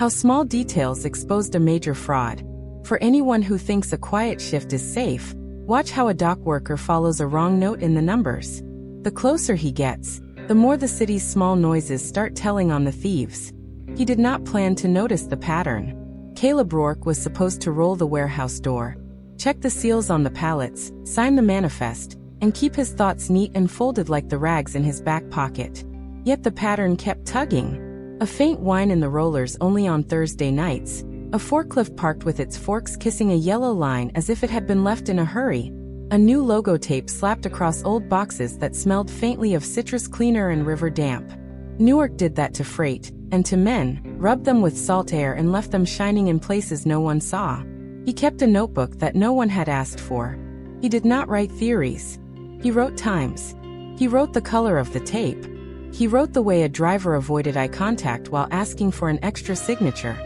How small details exposed a major fraud. For anyone who thinks a quiet shift is safe, watch how a dock worker follows a wrong note in the numbers. The closer he gets, the more the city's small noises start telling on the thieves. He did not plan to notice the pattern. Caleb Rourke was supposed to roll the warehouse door, check the seals on the pallets, sign the manifest, and keep his thoughts neat and folded like the rags in his back pocket. Yet the pattern kept tugging. A faint whine in the rollers only on Thursday nights, a forklift parked with its forks kissing a yellow line as if it had been left in a hurry, a new logo tape slapped across old boxes that smelled faintly of citrus cleaner and river damp. Newark did that to freight, and to men, rubbed them with salt air and left them shining in places no one saw. He kept a notebook that no one had asked for. He did not write theories. He wrote times. He wrote the color of the tape. He wrote the way a driver avoided eye contact while asking for an extra signature.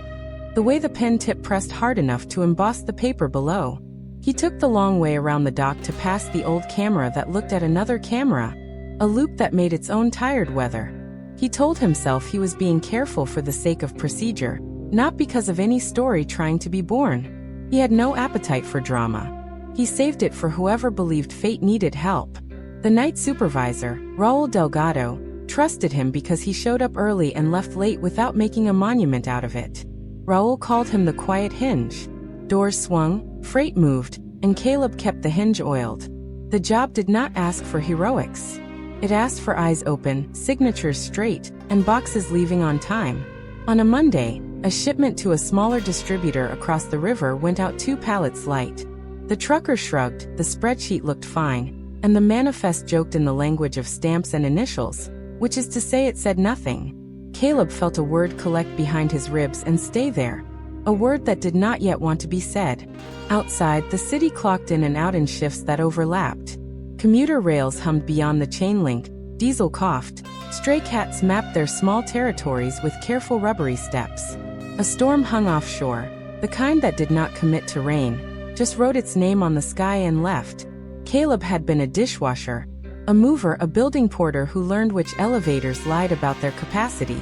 The way the pen tip pressed hard enough to emboss the paper below. He took the long way around the dock to pass the old camera that looked at another camera, a loop that made its own tired weather. He told himself he was being careful for the sake of procedure, not because of any story trying to be born. He had no appetite for drama. He saved it for whoever believed fate needed help. The night supervisor, Raul Delgado, trusted him because he showed up early and left late without making a monument out of it. Raul called him the quiet hinge. Doors swung, freight moved, and Caleb kept the hinge oiled. The job did not ask for heroics. It asked for eyes open, signatures straight, and boxes leaving on time. On a Monday, a shipment to a smaller distributor across the river went out 2 pallets light. The trucker shrugged, the spreadsheet looked fine, and the manifest joked in the language of stamps and initials, which is to say it said nothing. Caleb felt a word collect behind his ribs and stay there. A word that did not yet want to be said. Outside, the city clocked in and out in shifts that overlapped. Commuter rails hummed beyond the chain link, diesel coughed, stray cats mapped their small territories with careful rubbery steps. A storm hung offshore, the kind that did not commit to rain, just wrote its name on the sky and left. Caleb had been a dishwasher, a mover, a building porter who learned which elevators lied about their capacity.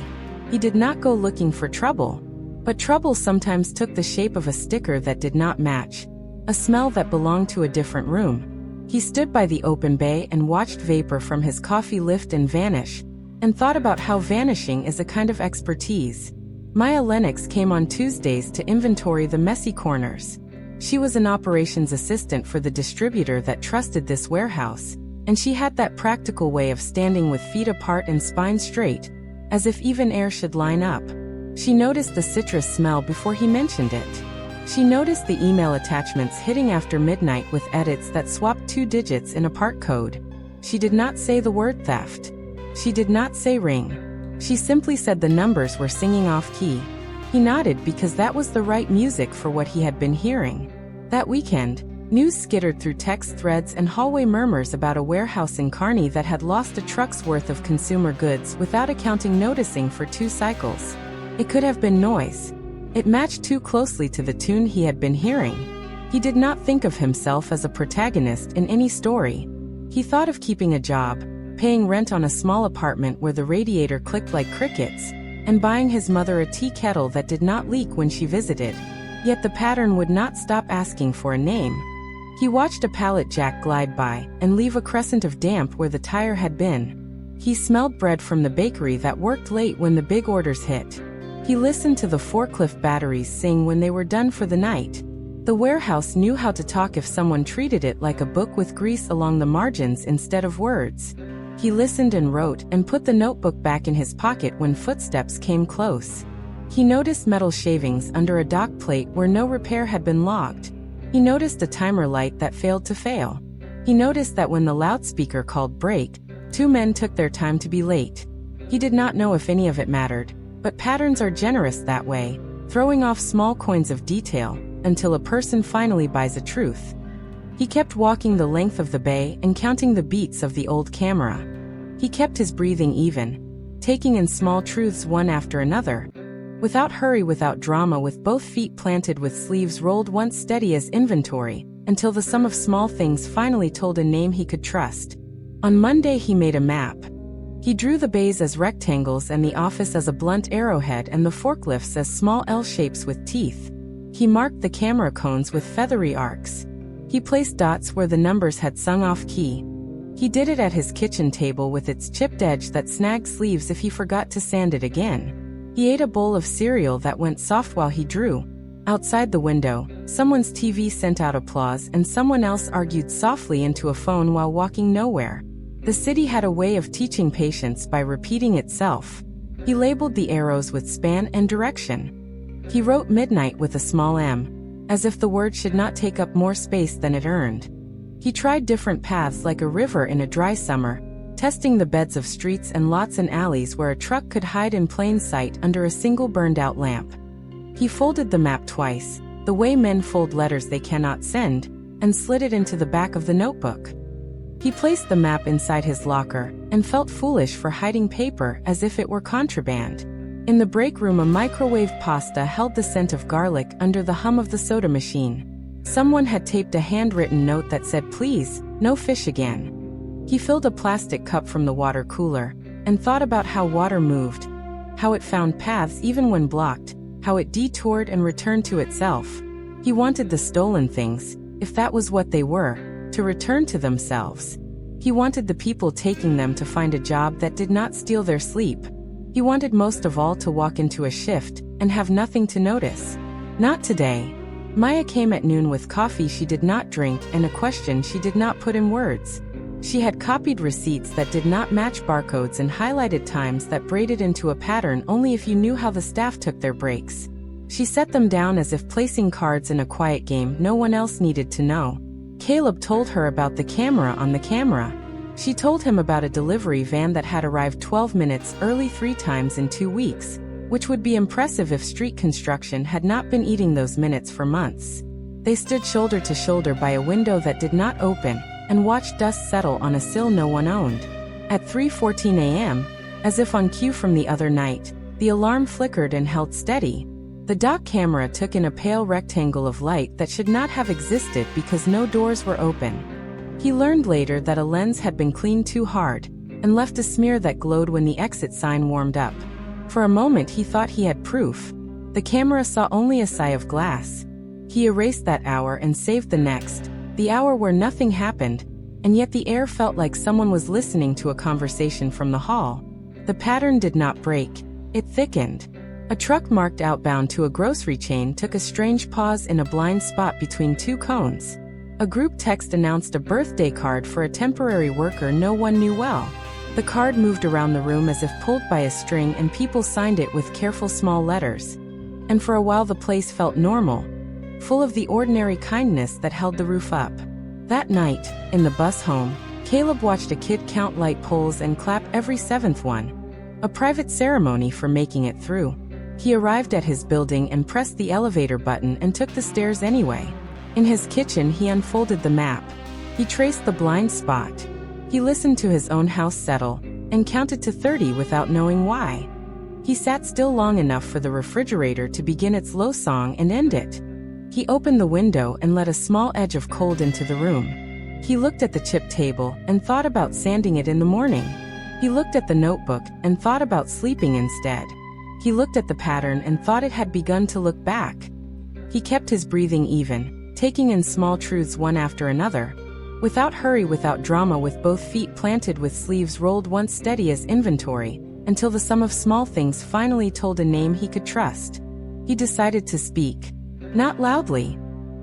He did not go looking for trouble, but trouble sometimes took the shape of a sticker that did not match, a smell that belonged to a different room. He stood by the open bay and watched vapor from his coffee lift and vanish, and thought about how vanishing is a kind of expertise. Maya Lennox came on Tuesdays to inventory the messy corners. She was an operations assistant for the distributor that trusted this warehouse, and she had that practical way of standing with feet apart and spine straight, as if even air should line up. She noticed the citrus smell before he mentioned it. She noticed the email attachments hitting after midnight with edits that swapped 2 digits in a part code. She did not say the word theft. She did not say ring. She simply said the numbers were singing off key. He nodded because that was the right music for what he had been hearing. That weekend, news skittered through text threads and hallway murmurs about a warehouse in Kearney that had lost a truck's worth of consumer goods without accounting noticing for 2 cycles. It could have been noise. It matched too closely to the tune he had been hearing. He did not think of himself as a protagonist in any story. He thought of keeping a job, paying rent on a small apartment where the radiator clicked like crickets, and buying his mother a tea kettle that did not leak when she visited. Yet the pattern would not stop asking for a name. He watched a pallet jack glide by and leave a crescent of damp where the tire had been. He smelled bread from the bakery that worked late when the big orders hit. He listened to the forklift batteries sing when they were done for the night. The warehouse knew how to talk if someone treated it like a book with grease along the margins instead of words. He listened and wrote and put the notebook back in his pocket when footsteps came close. He noticed metal shavings under a dock plate where no repair had been logged. He noticed a timer light that failed to fail. He noticed that when the loudspeaker called break, 2 men took their time to be late. He did not know if any of it mattered, but patterns are generous that way, throwing off small coins of detail, until a person finally buys a truth. He kept walking the length of the bay and counting the beats of the old camera. He kept his breathing even, taking in small truths one after another, without hurry, without drama, with both feet planted with sleeves rolled once steady as inventory, until the sum of small things finally told a name he could trust. On Monday he made a map. He drew the bays as rectangles and the office as a blunt arrowhead and the forklifts as small L shapes with teeth. He marked the camera cones with feathery arcs. He placed dots where the numbers had sung off key. He did it at his kitchen table with its chipped edge that snagged sleeves if he forgot to sand it again. He ate a bowl of cereal that went soft while he drew. Outside the window, someone's TV sent out applause and someone else argued softly into a phone while walking nowhere. The city had a way of teaching patience by repeating itself. He labeled the arrows with span and direction. He wrote midnight with a small m, as if the word should not take up more space than it earned. He tried different paths like a river in a dry summer, testing the beds of streets and lots and alleys where a truck could hide in plain sight under a single burned-out lamp. He folded the map twice, the way men fold letters they cannot send, and slid it into the back of the notebook. He placed the map inside his locker and felt foolish for hiding paper as if it were contraband. In the break room, a microwave pasta held the scent of garlic under the hum of the soda machine. Someone had taped a handwritten note that said, "Please, no fish again." He filled a plastic cup from the water cooler and thought about how water moved, how it found paths even when blocked, how it detoured and returned to itself. He wanted the stolen things, if that was what they were, to return to themselves. He wanted the people taking them to find a job that did not steal their sleep. He wanted most of all to walk into a shift and have nothing to notice. Not today. Maya came at noon with coffee she did not drink and a question she did not put in words. She had copied receipts that did not match barcodes and highlighted times that braided into a pattern only if you knew how the staff took their breaks. She set them down as if placing cards in a quiet game no one else needed to know. Caleb told her about the camera on the camera. She told him about a delivery van that had arrived 12 minutes early 3 times in 2 weeks, which would be impressive if street construction had not been eating those minutes for months. They stood shoulder to shoulder by a window that did not open and watched dust settle on a sill no one owned. At 3:14 a.m., as if on cue from the other night, the alarm flickered and held steady. The dock camera took in a pale rectangle of light that should not have existed because no doors were open. He learned later that a lens had been cleaned too hard and left a smear that glowed when the exit sign warmed up. For a moment he thought he had proof. The camera saw only a sigh of glass. He erased that hour and saved the next, the hour where nothing happened, and yet the air felt like someone was listening to a conversation from the hall. The pattern did not break, it thickened. A truck marked outbound to a grocery chain took a strange pause in a blind spot between 2 cones. A group text announced a birthday card for a temporary worker no one knew well. The card moved around the room as if pulled by a string and people signed it with careful small letters. And for a while the place felt normal, full of the ordinary kindness that held the roof up. That night, in the bus home, Caleb watched a kid count light poles and clap every 7th one. A private ceremony for making it through. He arrived at his building and pressed the elevator button and took the stairs anyway. In his kitchen he unfolded the map. He traced the blind spot. He listened to his own house settle and counted to 30 without knowing why. He sat still long enough for the refrigerator to begin its low song and end it. He opened the window and let a small edge of cold into the room. He looked at the chip table and thought about sanding it in the morning. He looked at the notebook and thought about sleeping instead. He looked at the pattern and thought it had begun to look back. He kept his breathing even, taking in small truths one after another. Without hurry, without drama, with both feet planted with sleeves rolled once steady as inventory, until the sum of small things finally told a name he could trust. He decided to speak. Not loudly.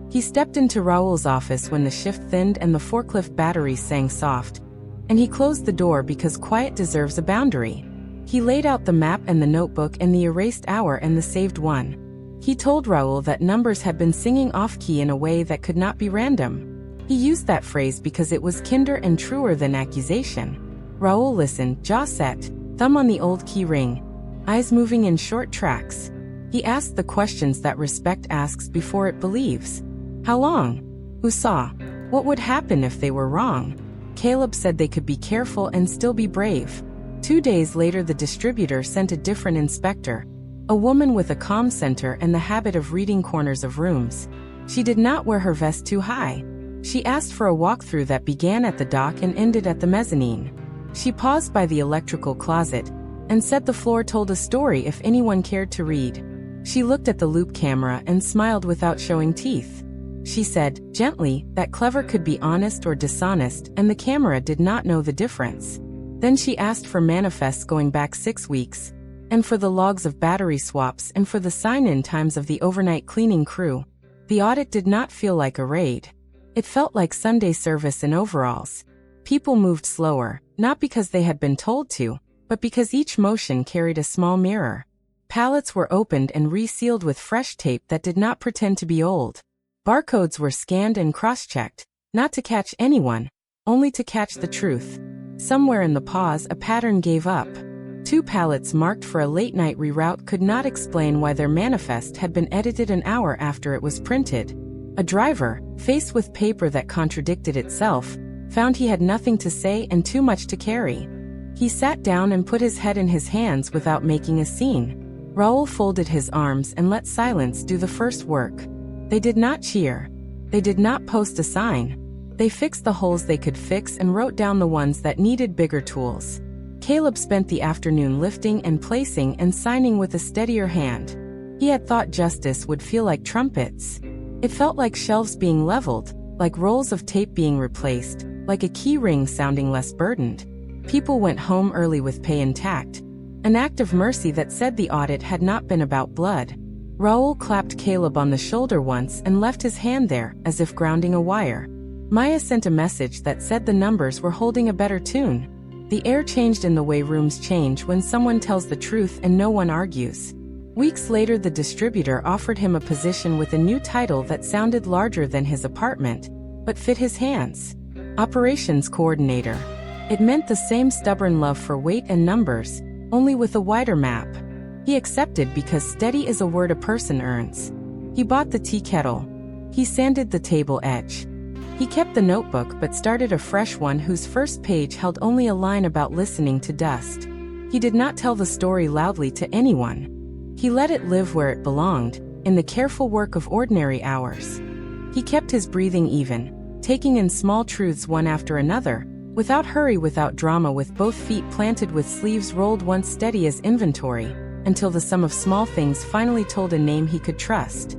He stepped into Raoul's office when the shift thinned and the forklift batteries sang soft. And he closed the door because quiet deserves a boundary. He laid out the map and the notebook and the erased hour and the saved one. He told Raoul that numbers had been singing off-key in a way that could not be random. He used that phrase because it was kinder and truer than accusation. Raoul listened, jaw set, thumb on the old key ring, eyes moving in short tracks. He asked the questions that respect asks before it believes. How long? Who saw? What would happen if they were wrong? Caleb said they could be careful and still be brave. 2 days later the distributor sent a different inspector, a woman with a comm center and the habit of reading corners of rooms. She did not wear her vest too high. She asked for a walkthrough that began at the dock and ended at the mezzanine. She paused by the electrical closet and said the floor told a story if anyone cared to read. She looked at the loop camera and smiled without showing teeth. She said, gently, that clever could be honest or dishonest, and the camera did not know the difference. Then she asked for manifests going back 6 weeks, and for the logs of battery swaps and for the sign-in times of the overnight cleaning crew. The audit did not feel like a raid. It felt like Sunday service in overalls. People moved slower, not because they had been told to, but because each motion carried a small mirror. Pallets were opened and resealed with fresh tape that did not pretend to be old. Barcodes were scanned and cross-checked, not to catch anyone, only to catch the truth. Somewhere in the pause, a pattern gave up. 2 pallets marked for a late-night reroute could not explain why their manifest had been edited an hour after it was printed. A driver, faced with paper that contradicted itself, found he had nothing to say and too much to carry. He sat down and put his head in his hands without making a scene. Raoul folded his arms and let silence do the first work. They did not cheer. They did not post a sign. They fixed the holes they could fix and wrote down the ones that needed bigger tools. Caleb spent the afternoon lifting and placing and signing with a steadier hand. He had thought justice would feel like trumpets. It felt like shelves being leveled, like rolls of tape being replaced, like a key ring sounding less burdened. People went home early with pay intact, an act of mercy that said the audit had not been about blood. Raoul clapped Caleb on the shoulder once and left his hand there, as if grounding a wire. Maya sent a message that said the numbers were holding a better tune. The air changed in the way rooms change when someone tells the truth and no one argues. Weeks later, the distributor offered him a position with a new title that sounded larger than his apartment, but fit his hands. Operations coordinator. It meant the same stubborn love for weight and numbers, only with a wider map. He accepted because steady is a word a person earns. He bought the tea kettle. He sanded the table edge. He kept the notebook but started a fresh one whose first page held only a line about listening to dust. He did not tell the story loudly to anyone. He let it live where it belonged, in the careful work of ordinary hours. He kept his breathing even, taking in small truths one after another, without hurry, without drama, with both feet planted, with sleeves rolled, once steady as inventory, until the sum of small things finally told a name he could trust.